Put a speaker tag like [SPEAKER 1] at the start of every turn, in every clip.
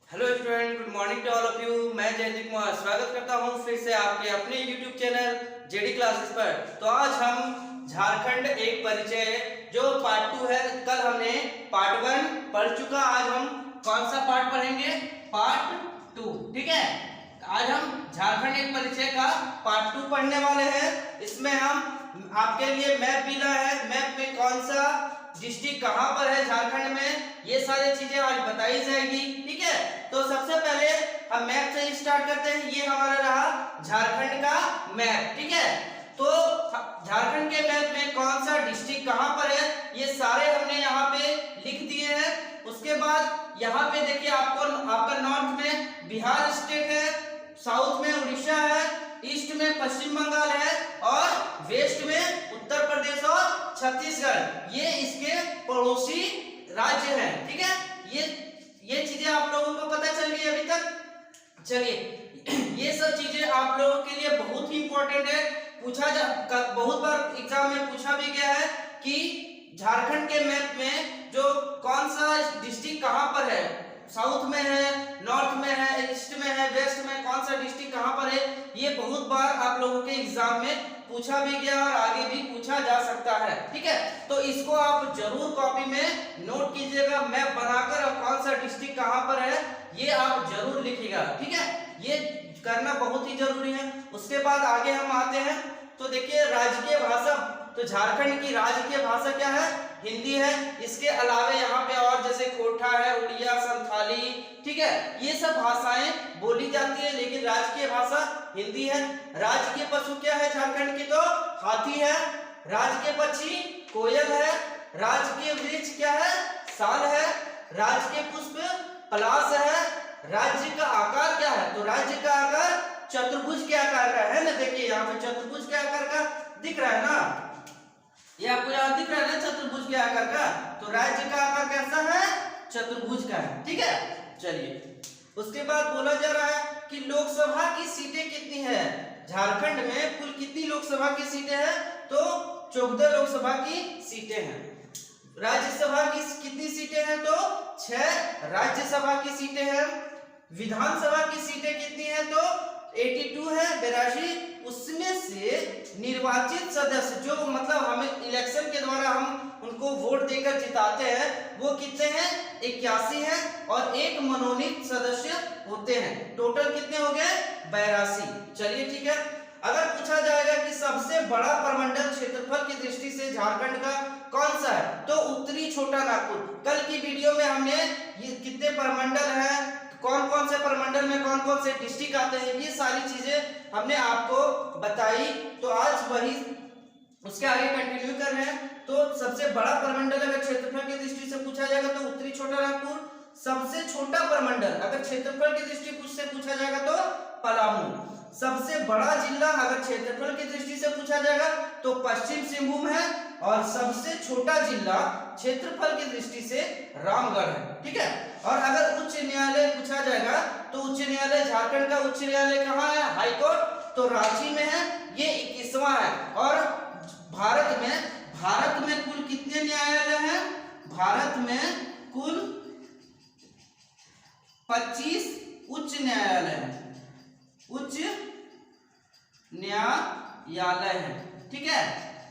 [SPEAKER 1] Hello student, good morning to all of you. मैं जयदीप कुमार स्वागत करता हूं फिर से आपके अपने यूट्यूब चैनल जेडी क्लासेस पर। तो आज हम झारखंड एक परिचय जो पार्ट 2 है, कल हमने पार्ट 1 पढ़ चुका। आज हम कौन सा पार्ट पढ़ेंगे? पार्ट 2। ठीक है, आज हम झारखंड एक परिचय का पार्ट 2 पढ़ने वाले हैं। इसमें हम आपके लिए मैप भी लाए हैं। मैप में कौन सा डिस्ट्रिक्ट कहां पर है झारखंड में, ये सारी चीजें आज बताई जाएगी। ठीक है, तो सबसे पहले हम मैप से स्टार्ट करते हैं। ये हमारा रहा झारखंड का मैप। ठीक है, तो झारखंड के मैप में कौन सा डिस्ट्रिक्ट कहां पर है ये सारे हमने यहाँ पे लिख दिए हैं। उसके बाद यहाँ पे देखिए आपका नॉर्थ में बिहार स्टेट है, साउथ में उड़ीसा है, ईस्ट में पश्चिम बंगाल है और वेस्ट में उत्तर प्रदेश और छत्तीसगढ़। ये इसके पड़ोसी राज्य हैं। ठीक है, ये चीजें आप लोगों को पता चल गई अभी तक। चलिए, ये सब चीजें आप लोगों के लिए बहुत ही इंपॉर्टेंट है। बहुत बार एग्जाम में पूछा भी गया है कि झारखंड के मैप में जो कौन सा डिस्ट्रिक्ट कहां पर है, साउथ में है, नॉर्थ में है, ईस्ट में है, वेस्ट में, कौन सा डिस्ट्रिक्ट कहां पर है, ये बहुत बार आप लोगों के एग्जाम में पूछा भी गया और आगे भी पूछा जा सकता है। ठीक है, तो इसको आप जरूर कॉपी में नोट कीजिएगा, मैप बनाकर और कौन सा डिस्ट्रिक्ट कहां पर है ये आप जरूर लिखिएगा। ठीक है, ये करना बहुत ही जरूरी है। उसके बाद आगे हम आते हैं, तो देखिए राजकीय भाषा, तो झारखंड की राजकीय भाषा क्या है? हिंदी है। इसके अलावा यहाँ पे और जैसे खोटा है, उड़िया, संथाली, ठीक है, ये सब भाषाएं बोली जाती है, लेकिन राजकीय भाषा हिंदी है। राजकीय पशु क्या है झारखंड की? तो हाथी है। राजकीय पक्षी कोयल है। राजकीय वृक्ष क्या है? साल है। राजकीय पुष्प पलाश है। राज्य का आकार क्या है? तो राज्य का आकार चतुर्भुज के आकार का है ना। देखिए यहाँ पे चतुर्भुज के आकार का दिख रहा है ना, ये आपको यहाँ दिख रहा है ना चतुर्भुज के आकार का। तो राज्य का आकार कैसा है? चतुर्भुज का है। ठीक है, चलिए उसके बाद बोला जा रहा है कि लोकसभा की सीटें कितनी है झारखंड में? कुल कितनी लोकसभा की सीटें हैं? तो 14 लोकसभा की सीटें हैं। राज्यसभा की कितनी सीटें हैं? तो 6 राज्यसभा की सीटें हैं। विधानसभा की सीटें कितनी हैं? तो 82 है, 82। उसमें से निर्वाचित सदस्य जो मतलब हमें इलेक्शन के द्वारा हम उनको वोट देकर जिताते हैं वो कितने हैं? 81 है और एक मनोनीत सदस्य होते हैं। टोटल कितने हो गए? 82। चलिए ठीक है, अगर पूछा जाएगा कि सबसे बड़ा प्रमंडल क्षेत्रफल की दृष्टि से झारखंड का कौन सा है? तो उत्तरी छोटा नागपुर। कल की वीडियो में हमने ये कितने प्रमंडल हैं, कौन कौन से प्रमंडल में कौन कौन से डिस्ट्रिक्ट आते हैं, ये सारी चीजें हमने आपको बताई। तो आज वही उसके आगे कंटिन्यू कर रहे हैं। तो सबसे बड़ा प्रमंडल अगर क्षेत्रफल की दृष्टि से पूछा जाएगा तो उत्तरी छोटा नागपुर। सबसे छोटा प्रमंडल अगर क्षेत्रफल की दृष्टि से पूछा जाएगा तो पलामू। सबसे बड़ा जिला अगर क्षेत्रफल की दृष्टि से पूछा जाएगा तो पश्चिम सिंहभूम है। और सबसे छोटा जिला क्षेत्रफल की दृष्टि से रामगढ़ है। ठीक है, और अगर उच्च न्यायालय पूछा जाएगा तो उच्च न्यायालय, झारखंड का उच्च न्यायालय कहाँ है? हाईकोर्ट, तो रांची में है, ये 21वां है। और भारत में कुल कितने न्यायालय हैं? भारत में कुल 25 उच्च न्यायालय हैं। उच्च न्यायालय है। ठीक है,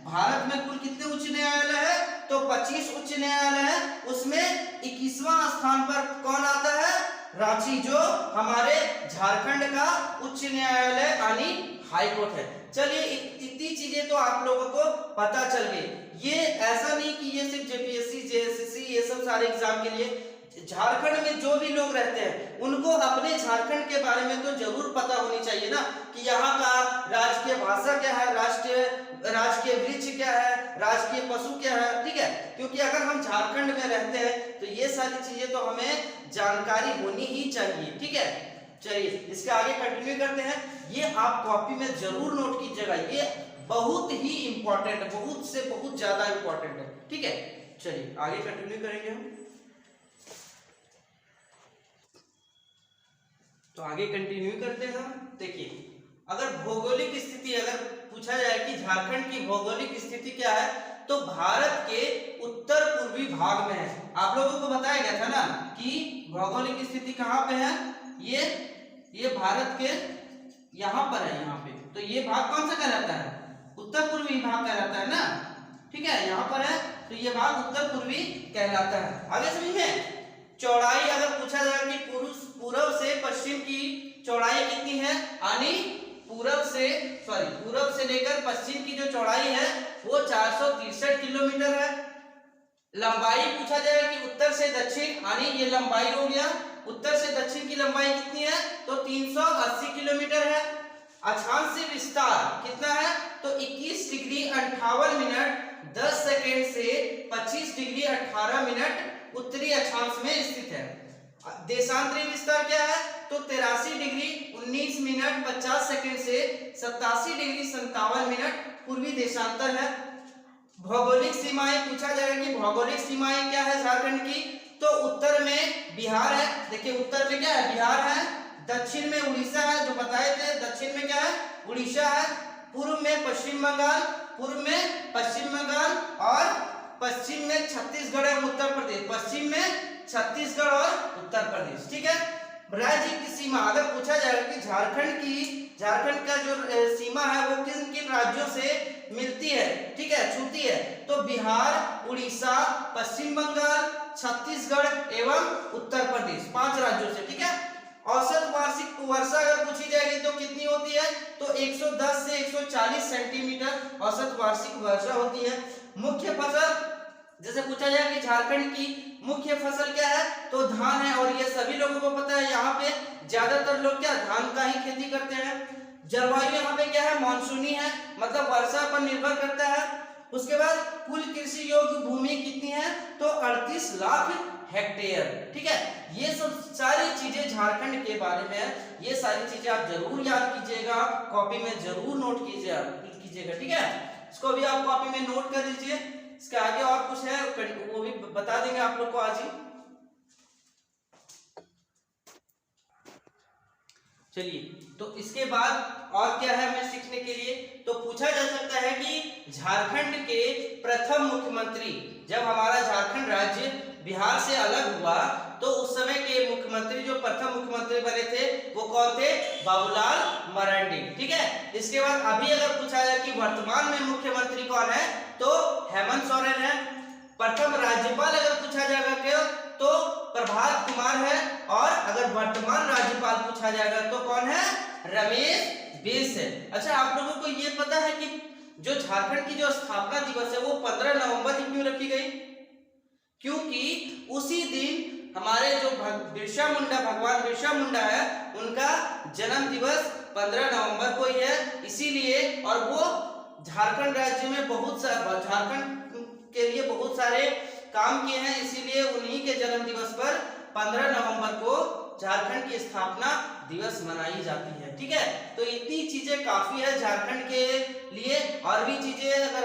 [SPEAKER 1] भारत में कुल कितने उच्च न्यायालय है? तो 25 उच्च न्यायालय है। उसमें 21वां स्थान पर कौन आता है? रांची, जो हमारे झारखंड का उच्च न्यायालय यानी हाई कोर्ट है। चलिए, इतनी चीजें तो आप लोगों को पता चल गई। ये ऐसा नहीं कि ये सिर्फ जेपीएससी, जेएसएससी ये सब सारे एग्जाम के लिए, झारखंड में जो भी लोग रहते हैं उनको अपने झारखंड के बारे में तो जरूर पता होनी चाहिए ना, कि यहाँ का राजकीय भाषा क्या है, राजकीय वृक्ष क्या है, राजकीय पशु क्या है। ठीक है, क्योंकि अगर हम झारखंड में रहते हैं तो ये सारी चीजें तो हमें जानकारी होनी ही चाहिए। ठीक है, चलिए इसके आगे कंटिन्यू करते हैं। ये आप कॉपी में जरूर नोट कीजिएगा, ये बहुत ही इंपॉर्टेंट है, बहुत से बहुत ज्यादा इंपॉर्टेंट है। ठीक है, चलिए आगे कंटिन्यू करेंगे हम। तो आगे कंटिन्यू करते हैं हम। देखिए, अगर भौगोलिक स्थिति अगर पूछा जाए कि झारखंड की भौगोलिक स्थिति क्या है, तो भारत के उत्तर पूर्वी भाग में है। आप लोगों को बताया गया था ना कि भौगोलिक स्थिति कहाँ पे है, ये भारत के यहाँ पर है, यहाँ पे। तो ये भाग कौन सा कहलाता है, उत्तर पूर्वी भाग कहलाता है ना, ठीक है, यहाँ पर है तो ये भाग उत्तर पूर्वी कहलाता है। आगे समझ में। चौड़ाई अगर पूछा जाए कि पूर्व से पश्चिम की चौड़ाई कितनी है, यानी पूरब से लेकर पश्चिम की जो चौड़ाई है वो 463 किलोमीटर है। लंबाई पूछा जाए कि उत्तर से दक्षिण, यानी ये लंबाई हो गया, उत्तर से दक्षिण की लंबाई कितनी है, तो 380 किलोमीटर है। अक्षांश से विस्तार कितना है, तो 21 डिग्री 58 मिनट 10 सेकेंड से 25 डिग्री 18 मिनट उत्तरी अक्षांश में स्थित है। देशांतरी विस्तार क्या है, तो 83 डिग्री 19 मिनट 50 सेकेंड से 87 डिग्री 57 मिनट पूर्वी देशांतर है। भौगोलिक सीमाएं पूछा जाएगा कि भौगोलिक सीमाएं क्या है झारखंड की, तो उत्तर में बिहार है, देखिए उत्तर में क्या है, बिहार है, दक्षिण में उड़ीसा है, जो बताए थे, दक्षिण में क्या है, उड़ीसा है, पूर्व में पश्चिम बंगाल, और पश्चिम में छत्तीसगढ़ और उत्तर प्रदेश, पश्चिम में छत्तीसगढ़ और उत्तर प्रदेश, ठीक है। राज्य की सीमा अगर पूछा जाए कि झारखंड का जो सीमा है वो किन किन राज्यों से मिलती है, ठीक है, छूती है, तो बिहार, उड़ीसा, पश्चिम बंगाल, छत्तीसगढ़ एवं उत्तर प्रदेश, 5 राज्यों से, ठीक है। औसत वार्षिक वर्षा अगर पूछी जाएगी तो कितनी होती है, तो 110 से 140 सेंटीमीटर औसत वार्षिक वर्षा होती है। मुख्य फसल जैसे पूछा जाए कि झारखंड की मुख्य फसल क्या है, तो धान है, और ये सभी लोगों को पता है, यहाँ पे ज्यादातर लोग क्या धान का ही खेती करते हैं। जलवायु यहाँ पे क्या है, मानसूनी है, मतलब वर्षा पर निर्भर करता है। उसके बाद कुल कृषि योग्य भूमि कितनी है, तो 38 लाख हेक्टेयर, ठीक है। ये सब सारी चीजें झारखंड के बारे में है, ये सारी चीजें आप जरूर याद कीजिएगा, कॉपी में जरूर नोट कीजिएगा, ठीक है। इसको भी आप कॉपी में नोट कर लीजिए। इसके आगे और कुछ है वो भी बता देंगे आप लोग को आज ही। चलिए, तो इसके बाद और क्या है हमें सीखने के लिए, तो पूछा जा सकता है कि झारखंड के प्रथम मुख्यमंत्री, जब हमारा झारखंड राज्य बिहार से अलग हुआ तो उस समय के मुख्यमंत्री जो प्रथम मुख्यमंत्री बने थे वो कौन थे, बाबूलाल मरांडी, ठीक है। इसके बाद अभी अगर पूछा जाए कि वर्तमान में मुख्यमंत्री कौन है, तो हेमंत सोरेन है। प्रथम राज्यपाल अगर पूछा जाएगा क्यों, तो प्रभात कुमार है, और अगर वर्तमान राज्यपाल पूछा जाएगा तो कौन है, रमेश बिस है। अच्छा, आप लोगों को ये पता है कि जो झारखंड की जो स्थापना दिवस है वो 15 नवंबर ही क्यों रखी गई, क्योंकि उसी दिन हमारे जो भगवान बिरसा मुंडा है उनका जन्म दिवस 15 नवंबर को ही है, इसीलिए। और वो झारखंड राज्य में झारखंड के लिए बहुत सारे काम किए हैं, इसीलिए उन्हीं के जन्म दिवस पर 15 नवंबर को झारखंड की स्थापना दिवस मनाई जाती है, ठीक है। तो इतनी चीजें काफी है झारखंड के लिए, और भी चीजें अगर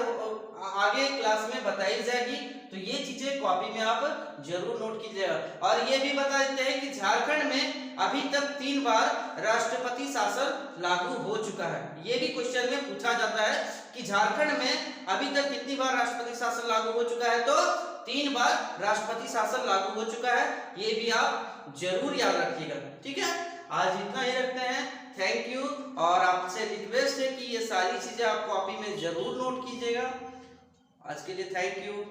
[SPEAKER 1] आगे क्लास में बताई जाएगी तो ये चीजें कॉपी में आप जरूर नोट कीजिएगा। और ये भी बता देते हैं कि झारखंड में अभी तक 3 बार राष्ट्रपति शासन लागू हो चुका है। ये भी क्वेश्चन में पूछा जाता है कि झारखंड में अभी तक कितनी बार राष्ट्रपति शासन लागू हो चुका है, तो 3 बार राष्ट्रपति शासन लागू हो चुका है, ये भी आप जरूर याद रखिएगा, ठीक है। आज इतना ही रखते हैं, थैंक यू। और आपसे रिक्वेस्ट है कि ये सारी चीजें आप कॉपी में जरूर नोट कीजिएगा। आज के लिए थैंक यू।